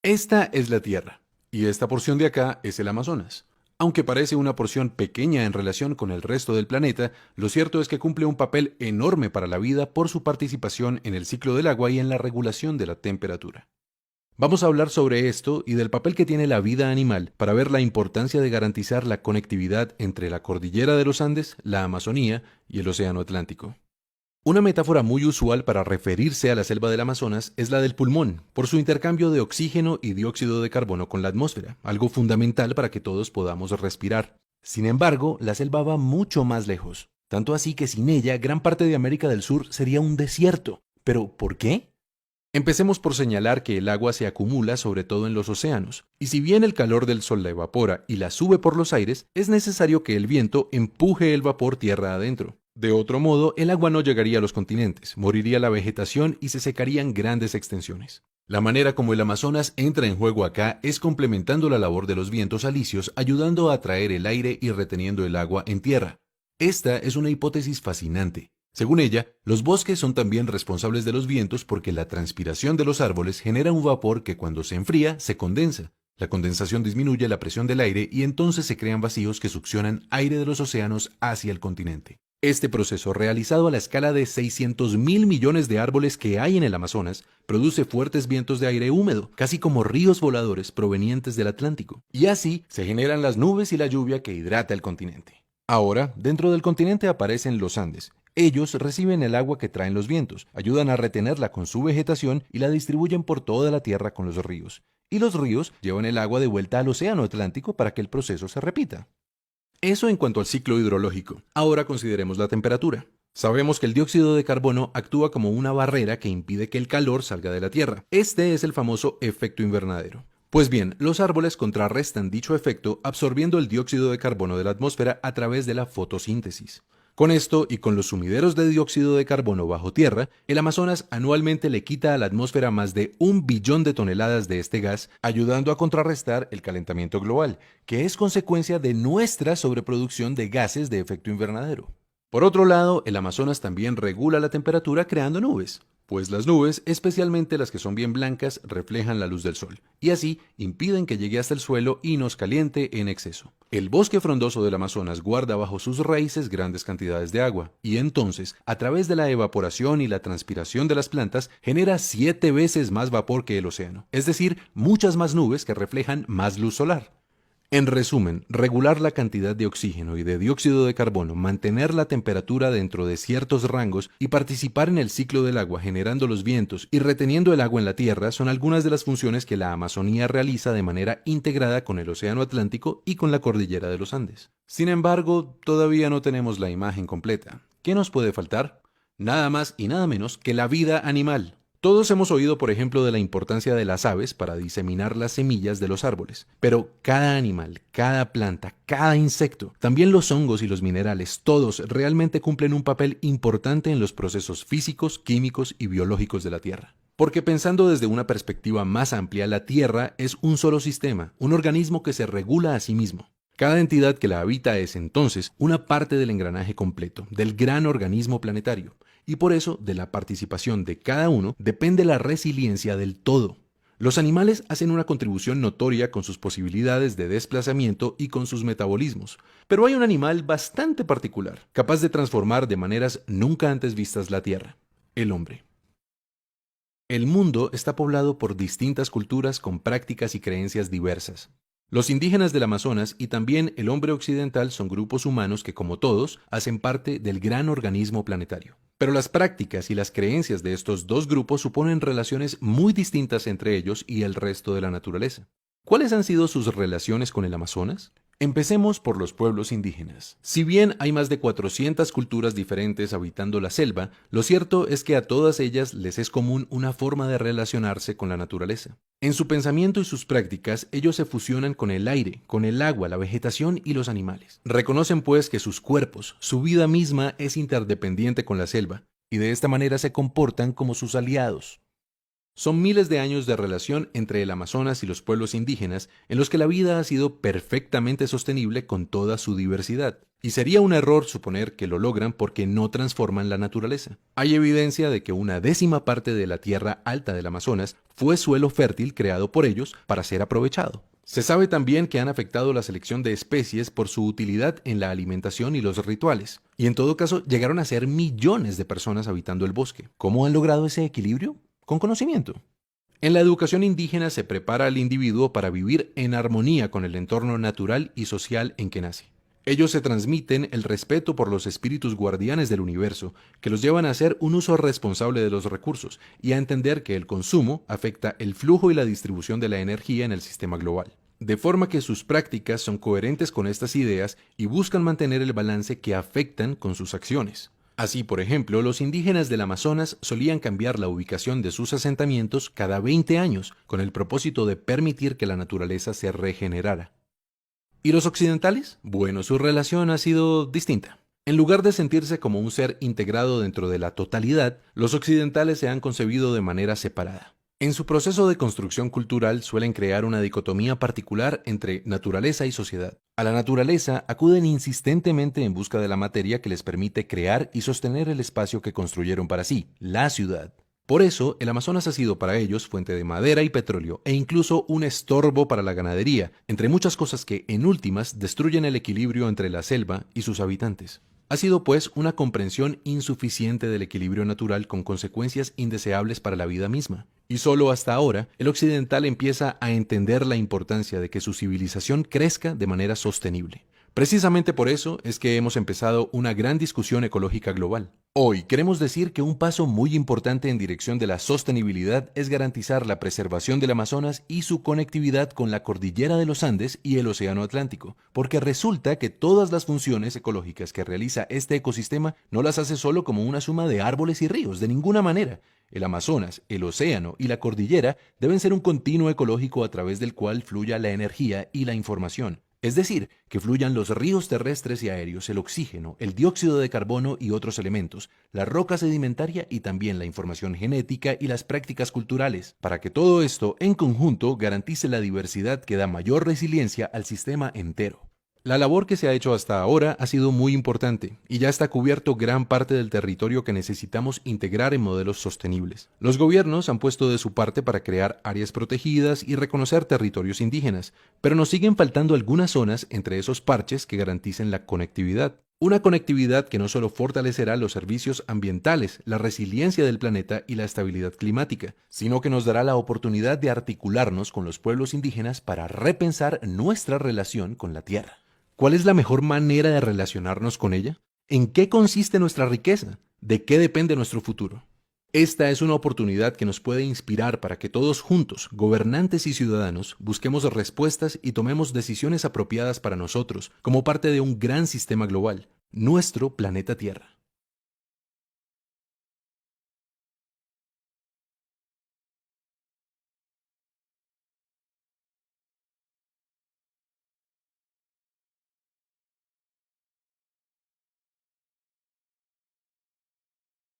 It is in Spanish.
Esta es la Tierra, y esta porción de acá es el Amazonas. Aunque parece una porción pequeña en relación con el resto del planeta, lo cierto es que cumple un papel enorme para la vida por su participación en el ciclo del agua y en la regulación de la temperatura. Vamos a hablar sobre esto y del papel que tiene la vida animal para ver la importancia de garantizar la conectividad entre la cordillera de los Andes, la Amazonía y el Océano Atlántico. Una metáfora muy usual para referirse a la selva del Amazonas es la del pulmón, por su intercambio de oxígeno y dióxido de carbono con la atmósfera, algo fundamental para que todos podamos respirar. Sin embargo, la selva va mucho más lejos, tanto así que sin ella gran parte de América del Sur sería un desierto. ¿Pero por qué? Empecemos por señalar que el agua se acumula sobre todo en los océanos, y si bien el calor del sol la evapora y la sube por los aires, es necesario que el viento empuje el vapor tierra adentro. De otro modo, el agua no llegaría a los continentes, moriría la vegetación y se secarían grandes extensiones. La manera como el Amazonas entra en juego acá es complementando la labor de los vientos alisios, ayudando a atraer el aire y reteniendo el agua en tierra. Esta es una hipótesis fascinante. Según ella, los bosques son también responsables de los vientos porque la transpiración de los árboles genera un vapor que cuando se enfría se condensa. La condensación disminuye la presión del aire y entonces se crean vacíos que succionan aire de los océanos hacia el continente. Este proceso, realizado a la escala de 600.000 millones de árboles que hay en el Amazonas, produce fuertes vientos de aire húmedo, casi como ríos voladores provenientes del Atlántico. Y así se generan las nubes y la lluvia que hidrata el continente. Ahora, dentro del continente aparecen los Andes. Ellos reciben el agua que traen los vientos, ayudan a retenerla con su vegetación y la distribuyen por toda la tierra con los ríos. Y los ríos llevan el agua de vuelta al océano Atlántico para que el proceso se repita. Eso en cuanto al ciclo hidrológico. Ahora consideremos la temperatura. Sabemos que el dióxido de carbono actúa como una barrera que impide que el calor salga de la Tierra. Este es el famoso efecto invernadero. Pues bien, los árboles contrarrestan dicho efecto absorbiendo el dióxido de carbono de la atmósfera a través de la fotosíntesis. Con esto y con los sumideros de dióxido de carbono bajo tierra, el Amazonas anualmente le quita a la atmósfera más de 1 billón de toneladas de este gas, ayudando a contrarrestar el calentamiento global, que es consecuencia de nuestra sobreproducción de gases de efecto invernadero. Por otro lado, el Amazonas también regula la temperatura creando nubes, pues las nubes, especialmente las que son bien blancas, reflejan la luz del sol, y así impiden que llegue hasta el suelo y nos caliente en exceso. El bosque frondoso del Amazonas guarda bajo sus raíces grandes cantidades de agua, y entonces, a través de la evaporación y la transpiración de las plantas, genera 7 veces más vapor que el océano, es decir, muchas más nubes que reflejan más luz solar. En resumen, regular la cantidad de oxígeno y de dióxido de carbono, mantener la temperatura dentro de ciertos rangos y participar en el ciclo del agua generando los vientos y reteniendo el agua en la tierra son algunas de las funciones que la Amazonía realiza de manera integrada con el Océano Atlántico y con la cordillera de los Andes. Sin embargo, todavía no tenemos la imagen completa. ¿Qué nos puede faltar? Nada más y nada menos que la vida animal. Todos hemos oído, por ejemplo, de la importancia de las aves para diseminar las semillas de los árboles, pero cada animal, cada planta, cada insecto, también los hongos y los minerales, todos realmente cumplen un papel importante en los procesos físicos, químicos y biológicos de la Tierra. Porque pensando desde una perspectiva más amplia, la Tierra es un solo sistema, un organismo que se regula a sí mismo. Cada entidad que la habita es entonces una parte del engranaje completo, del gran organismo planetario, y por eso de la participación de cada uno depende la resiliencia del todo. Los animales hacen una contribución notoria con sus posibilidades de desplazamiento y con sus metabolismos, pero hay un animal bastante particular, capaz de transformar de maneras nunca antes vistas la Tierra: el hombre. El mundo está poblado por distintas culturas con prácticas y creencias diversas. Los indígenas del Amazonas y también el hombre occidental son grupos humanos que, como todos, hacen parte del gran organismo planetario. Pero las prácticas y las creencias de estos dos grupos suponen relaciones muy distintas entre ellos y el resto de la naturaleza. ¿Cuáles han sido sus relaciones con el Amazonas? Empecemos por los pueblos indígenas. Si bien hay más de 400 culturas diferentes habitando la selva, lo cierto es que a todas ellas les es común una forma de relacionarse con la naturaleza. En su pensamiento y sus prácticas, ellos se fusionan con el aire, con el agua, la vegetación y los animales. Reconocen pues que sus cuerpos, su vida misma es interdependiente con la selva, y de esta manera se comportan como sus aliados. Son miles de años de relación entre el Amazonas y los pueblos indígenas en los que la vida ha sido perfectamente sostenible con toda su diversidad. Y sería un error suponer que lo logran porque no transforman la naturaleza. Hay evidencia de que una décima parte de la tierra alta del Amazonas fue suelo fértil creado por ellos para ser aprovechado. Se sabe también que han afectado la selección de especies por su utilidad en la alimentación y los rituales. Y en todo caso, llegaron a ser millones de personas habitando el bosque. ¿Cómo han logrado ese equilibrio? Con conocimiento. En la educación indígena se prepara al individuo para vivir en armonía con el entorno natural y social en que nace. Ellos se transmiten el respeto por los espíritus guardianes del universo, que los llevan a hacer un uso responsable de los recursos y a entender que el consumo afecta el flujo y la distribución de la energía en el sistema global. De forma que sus prácticas son coherentes con estas ideas y buscan mantener el balance que afectan con sus acciones. Así, por ejemplo, los indígenas del Amazonas solían cambiar la ubicación de sus asentamientos cada 20 años, con el propósito de permitir que la naturaleza se regenerara. ¿Y los occidentales? Bueno, su relación ha sido distinta. En lugar de sentirse como un ser integrado dentro de la totalidad, los occidentales se han concebido de manera separada. En su proceso de construcción cultural suelen crear una dicotomía particular entre naturaleza y sociedad. A la naturaleza acuden insistentemente en busca de la materia que les permite crear y sostener el espacio que construyeron para sí, la ciudad. Por eso, el Amazonas ha sido para ellos fuente de madera y petróleo e incluso un estorbo para la ganadería, entre muchas cosas que, en últimas, destruyen el equilibrio entre la selva y sus habitantes. Ha sido, pues, una comprensión insuficiente del equilibrio natural con consecuencias indeseables para la vida misma. Y solo hasta ahora, el occidental empieza a entender la importancia de que su civilización crezca de manera sostenible. Precisamente por eso es que hemos empezado una gran discusión ecológica global. Hoy queremos decir que un paso muy importante en dirección de la sostenibilidad es garantizar la preservación del Amazonas y su conectividad con la cordillera de los Andes y el Océano Atlántico, porque resulta que todas las funciones ecológicas que realiza este ecosistema no las hace solo como una suma de árboles y ríos, de ninguna manera. El Amazonas, el océano y la cordillera deben ser un continuo ecológico a través del cual fluya la energía y la información. Es decir, que fluyan los ríos terrestres y aéreos, el oxígeno, el dióxido de carbono y otros elementos, la roca sedimentaria y también la información genética y las prácticas culturales, para que todo esto en conjunto garantice la diversidad que da mayor resiliencia al sistema entero. La labor que se ha hecho hasta ahora ha sido muy importante y ya está cubierto gran parte del territorio que necesitamos integrar en modelos sostenibles. Los gobiernos han puesto de su parte para crear áreas protegidas y reconocer territorios indígenas, pero nos siguen faltando algunas zonas entre esos parches que garanticen la conectividad. Una conectividad que no solo fortalecerá los servicios ambientales, la resiliencia del planeta y la estabilidad climática, sino que nos dará la oportunidad de articularnos con los pueblos indígenas para repensar nuestra relación con la tierra. ¿Cuál es la mejor manera de relacionarnos con ella? ¿En qué consiste nuestra riqueza? ¿De qué depende nuestro futuro? Esta es una oportunidad que nos puede inspirar para que todos juntos, gobernantes y ciudadanos, busquemos respuestas y tomemos decisiones apropiadas para nosotros, como parte de un gran sistema global, nuestro planeta Tierra.